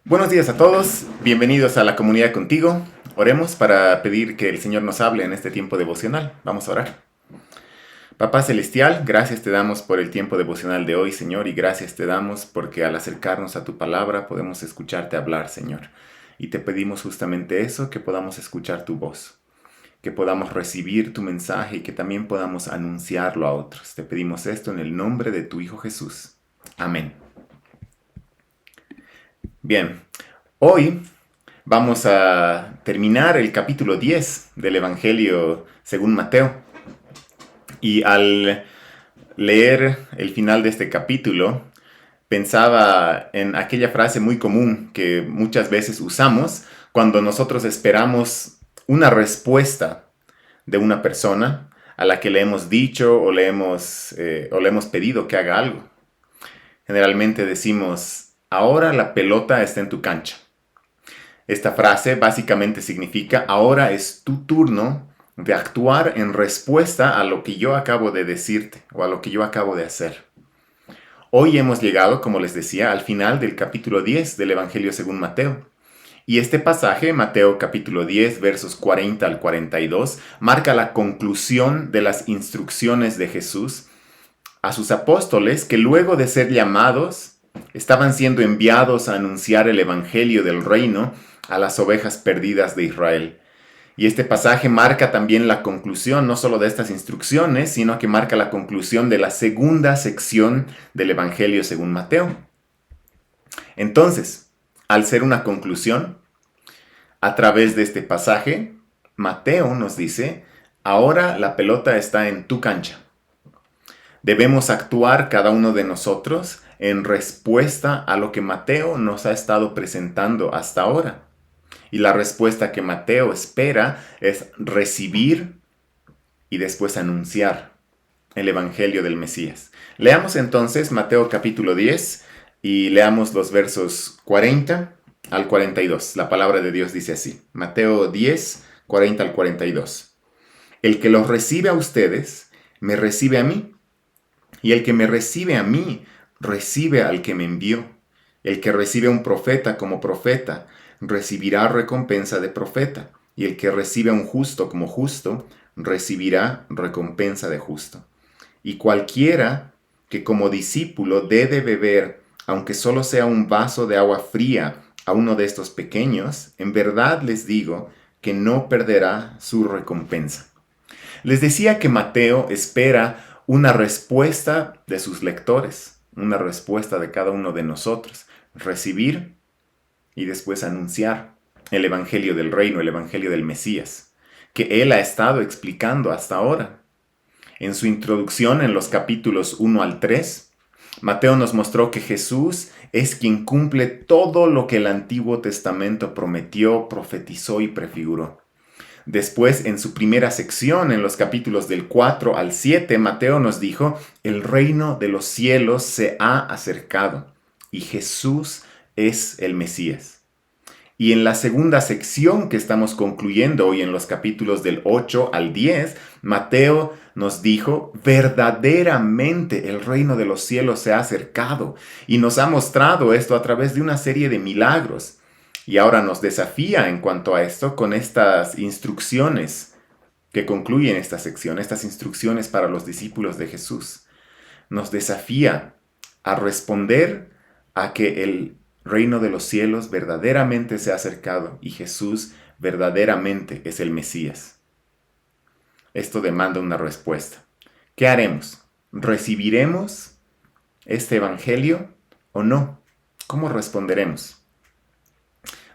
Buenos días a todos, bienvenidos a la comunidad contigo. Oremos para pedir que el Señor nos hable en este tiempo devocional. Vamos a orar. Papá Celestial, gracias te damos por el tiempo devocional de hoy, Señor, y gracias te damos porque al acercarnos a tu palabra podemos escucharte hablar, Señor. Y te pedimos justamente eso, que podamos escuchar tu voz, que podamos recibir tu mensaje y que también podamos anunciarlo a otros. Te pedimos esto en el nombre de tu Hijo Jesús. Amén. Bien, hoy vamos a terminar el capítulo 10 del Evangelio según Mateo. Y al leer el final de este capítulo, pensaba en aquella frase muy común que muchas veces usamos cuando nosotros esperamos una respuesta de una persona a la que le hemos dicho o le hemos pedido que haga algo. Generalmente decimos, ahora la pelota está en tu cancha. Esta frase básicamente significa, ahora es tu turno de actuar en respuesta a lo que yo acabo de decirte o a lo que yo acabo de hacer. Hoy hemos llegado, como les decía, al final del capítulo 10 del Evangelio según Mateo. Y este pasaje, Mateo capítulo 10, versos 40 al 42, marca la conclusión de las instrucciones de Jesús a sus apóstoles que luego de ser llamados, estaban siendo enviados a anunciar el Evangelio del reino a las ovejas perdidas de Israel. Y este pasaje marca también la conclusión no solo de estas instrucciones, sino que marca la conclusión de la segunda sección del Evangelio según Mateo. Entonces, al ser una conclusión, a través de este pasaje, Mateo nos dice, ahora la pelota está en tu cancha. Debemos actuar cada uno de nosotros en respuesta a lo que Mateo nos ha estado presentando hasta ahora. Y la respuesta que Mateo espera es recibir y después anunciar el Evangelio del Mesías. Leamos entonces Mateo capítulo 10 y leamos los versos 40 al 42. La palabra de Dios dice así. Mateo 10, 40 al 42. El que los recibe a ustedes, me recibe a mí. Y el que me recibe a mí, recibe al que me envió. El que recibe a un profeta como profeta, recibirá recompensa de profeta, y el que recibe a un justo como justo, recibirá recompensa de justo. Y cualquiera que como discípulo dé de beber, aunque solo sea un vaso de agua fría, a uno de estos pequeños, en verdad les digo que no perderá su recompensa. Les decía que Mateo espera una respuesta de sus lectores, una respuesta de cada uno de nosotros, recibir y después anunciar el Evangelio del Reino, el Evangelio del Mesías, que él ha estado explicando hasta ahora. En su introducción en los capítulos 1 al 3, Mateo nos mostró que Jesús es quien cumple todo lo que el Antiguo Testamento prometió, profetizó y prefiguró. Después, en su primera sección, en los capítulos del 4 al 7, Mateo nos dijo, el reino de los cielos se ha acercado y Jesús es el Mesías. Y en la segunda sección que estamos concluyendo hoy en los capítulos del 8 al 10, Mateo nos dijo, verdaderamente el reino de los cielos se ha acercado y nos ha mostrado esto a través de una serie de milagros. Y ahora nos desafía en cuanto a esto con estas instrucciones que concluyen esta sección, estas instrucciones para los discípulos de Jesús. Nos desafía a responder a que el reino de los cielos verdaderamente se ha acercado y Jesús verdaderamente es el Mesías. Esto demanda una respuesta. ¿Qué haremos? ¿Recibiremos este evangelio o no? ¿Cómo responderemos?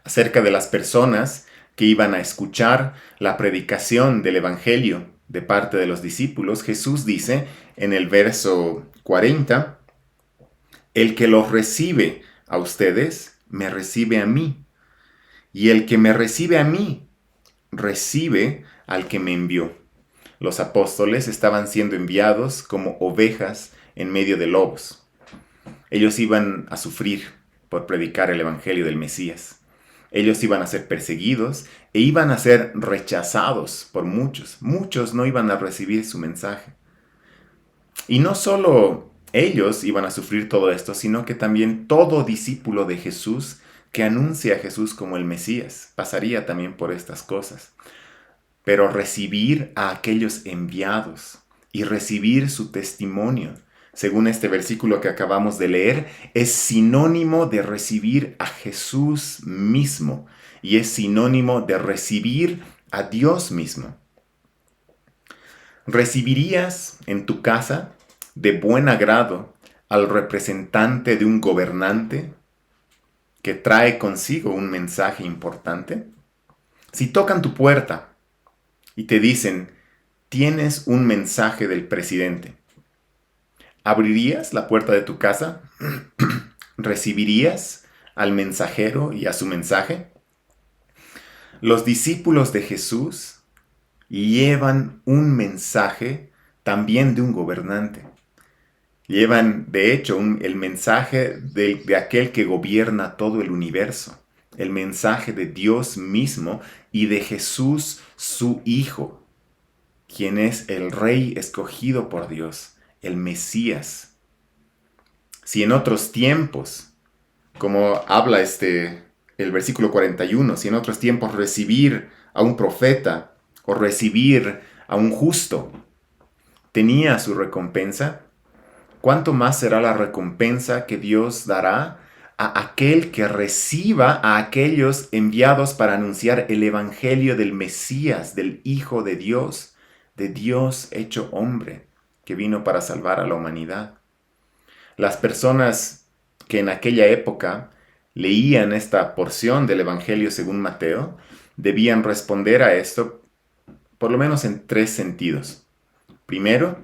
Acerca de las personas que iban a escuchar la predicación del evangelio de parte de los discípulos, Jesús dice en el verso 40, el que los recibe a ustedes, me recibe a mí. Y el que me recibe a mí, recibe al que me envió. Los apóstoles estaban siendo enviados como ovejas en medio de lobos. Ellos iban a sufrir por predicar el evangelio del Mesías. Ellos iban a ser perseguidos e iban a ser rechazados por muchos. Muchos no iban a recibir su mensaje. Y no solo ellos iban a sufrir todo esto, sino que también todo discípulo de Jesús que anuncia a Jesús como el Mesías. Pasaría también por estas cosas. Pero recibir a aquellos enviados y recibir su testimonio, según este versículo que acabamos de leer, es sinónimo de recibir a Jesús mismo y es sinónimo de recibir a Dios mismo. ¿Recibirías en tu casa de buen agrado al representante de un gobernante que trae consigo un mensaje importante? Si tocan tu puerta y te dicen, tienes un mensaje del presidente, ¿abrirías la puerta de tu casa? ¿Recibirías al mensajero y a su mensaje? Los discípulos de Jesús llevan un mensaje también de un gobernante. Llevan, de hecho, el mensaje de aquel que gobierna todo el universo. El mensaje de Dios mismo y de Jesús, su Hijo, quien es el Rey escogido por Dios, el Mesías. Si en otros tiempos, como habla el versículo 41, si en otros tiempos recibir a un profeta o recibir a un justo tenía su recompensa, ¿cuánto más será la recompensa que Dios dará a aquel que reciba a aquellos enviados para anunciar el evangelio del Mesías, del Hijo de Dios hecho hombre, que vino para salvar a la humanidad? Las personas que en aquella época leían esta porción del Evangelio según Mateo debían responder a esto por lo menos en 3 sentidos. Primero,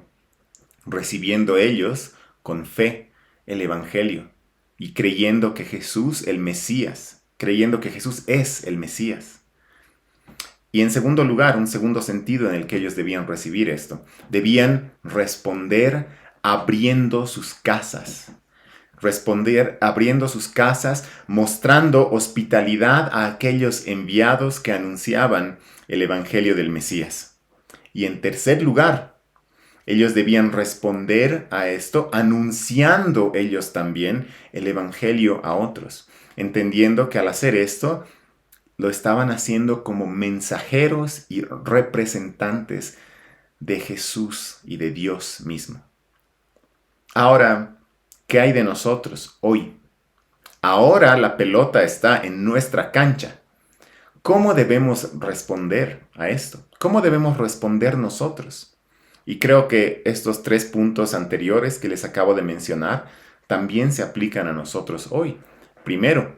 recibiendo ellos con fe el Evangelio y creyendo que Jesús, el Mesías, creyendo que Jesús es el Mesías. Y en segundo lugar, un segundo sentido en el que ellos debían recibir esto, debían responder abriendo sus casas. Responder abriendo sus casas, mostrando hospitalidad a aquellos enviados que anunciaban el Evangelio del Mesías. Y en tercer lugar, ellos debían responder a esto anunciando ellos también el Evangelio a otros, entendiendo que al hacer esto lo estaban haciendo como mensajeros y representantes de Jesús y de Dios mismo. Ahora, ¿qué hay de nosotros hoy? Ahora la pelota está en nuestra cancha. ¿Cómo debemos responder a esto? ¿Cómo debemos responder nosotros? Y creo que estos 3 puntos anteriores que les acabo de mencionar también se aplican a nosotros hoy. Primero,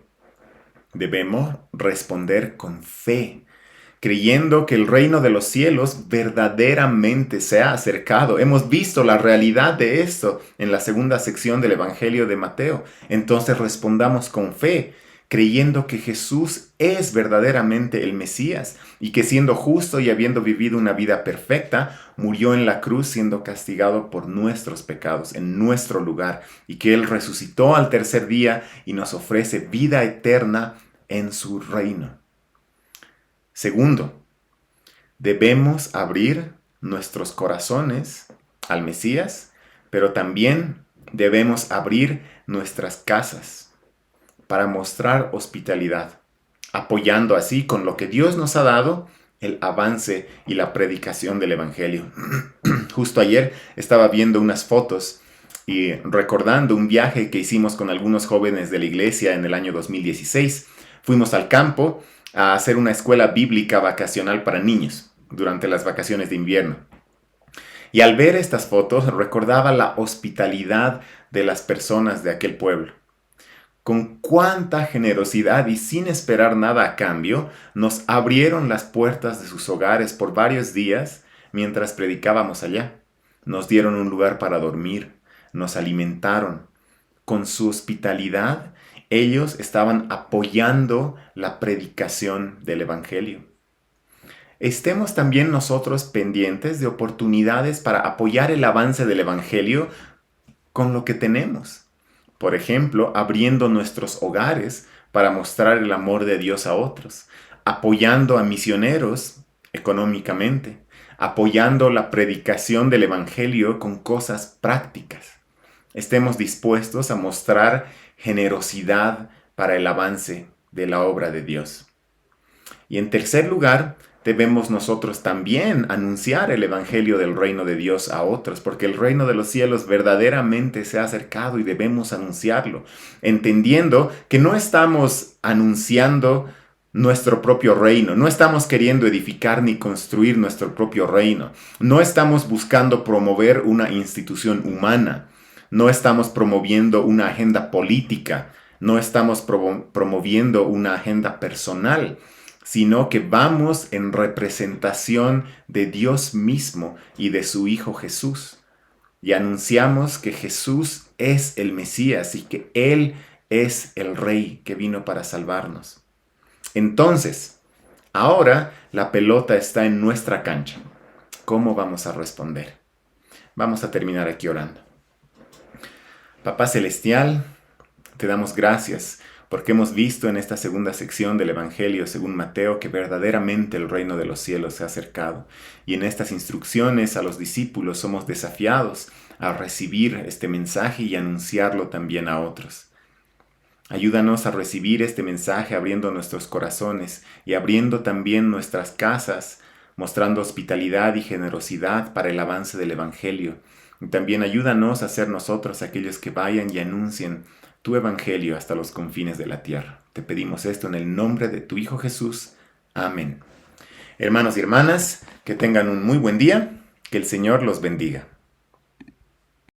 debemos responder con fe, creyendo que el reino de los cielos verdaderamente se ha acercado. Hemos visto la realidad de esto en la segunda sección del Evangelio de Mateo. Entonces respondamos con fe, creyendo que Jesús es verdaderamente el Mesías y que siendo justo y habiendo vivido una vida perfecta, murió en la cruz siendo castigado por nuestros pecados en nuestro lugar y que Él resucitó al tercer día y nos ofrece vida eterna en su reino. Segundo, debemos abrir nuestros corazones al Mesías, pero también debemos abrir nuestras casas para mostrar hospitalidad, apoyando así con lo que Dios nos ha dado el avance y la predicación del Evangelio. Justo ayer estaba viendo unas fotos y recordando un viaje que hicimos con algunos jóvenes de la iglesia en el año 2016. Fuimos al campo a hacer una escuela bíblica vacacional para niños durante las vacaciones de invierno. Y al ver estas fotos recordaba la hospitalidad de las personas de aquel pueblo. Con cuánta generosidad y sin esperar nada a cambio, nos abrieron las puertas de sus hogares por varios días mientras predicábamos allá. Nos dieron un lugar para dormir, nos alimentaron. Con su hospitalidad, ellos estaban apoyando la predicación del Evangelio. Estemos también nosotros pendientes de oportunidades para apoyar el avance del Evangelio con lo que tenemos. Por ejemplo, abriendo nuestros hogares para mostrar el amor de Dios a otros, apoyando a misioneros económicamente, apoyando la predicación del Evangelio con cosas prácticas. Estemos dispuestos a mostrar generosidad para el avance de la obra de Dios. Y en tercer lugar, debemos nosotros también anunciar el Evangelio del reino de Dios a otros, porque el reino de los cielos verdaderamente se ha acercado y debemos anunciarlo, entendiendo que no estamos anunciando nuestro propio reino, no estamos queriendo edificar ni construir nuestro propio reino, no estamos buscando promover una institución humana, no estamos promoviendo una agenda política, no estamos promoviendo una agenda personal, sino que vamos en representación de Dios mismo y de su Hijo Jesús. Y anunciamos que Jesús es el Mesías y que Él es el Rey que vino para salvarnos. Entonces, ahora la pelota está en nuestra cancha. ¿Cómo vamos a responder? Vamos a terminar aquí orando. Papá Celestial, te damos gracias porque hemos visto en esta segunda sección del Evangelio según Mateo que verdaderamente el reino de los cielos se ha acercado. Y en estas instrucciones a los discípulos somos desafiados a recibir este mensaje y anunciarlo también a otros. Ayúdanos a recibir este mensaje abriendo nuestros corazones y abriendo también nuestras casas, mostrando hospitalidad y generosidad para el avance del Evangelio. Y también ayúdanos a ser nosotros aquellos que vayan y anuncien tu Evangelio hasta los confines de la tierra. Te pedimos esto en el nombre de tu Hijo Jesús. Amén. Hermanos y hermanas, que tengan un muy buen día. Que el Señor los bendiga.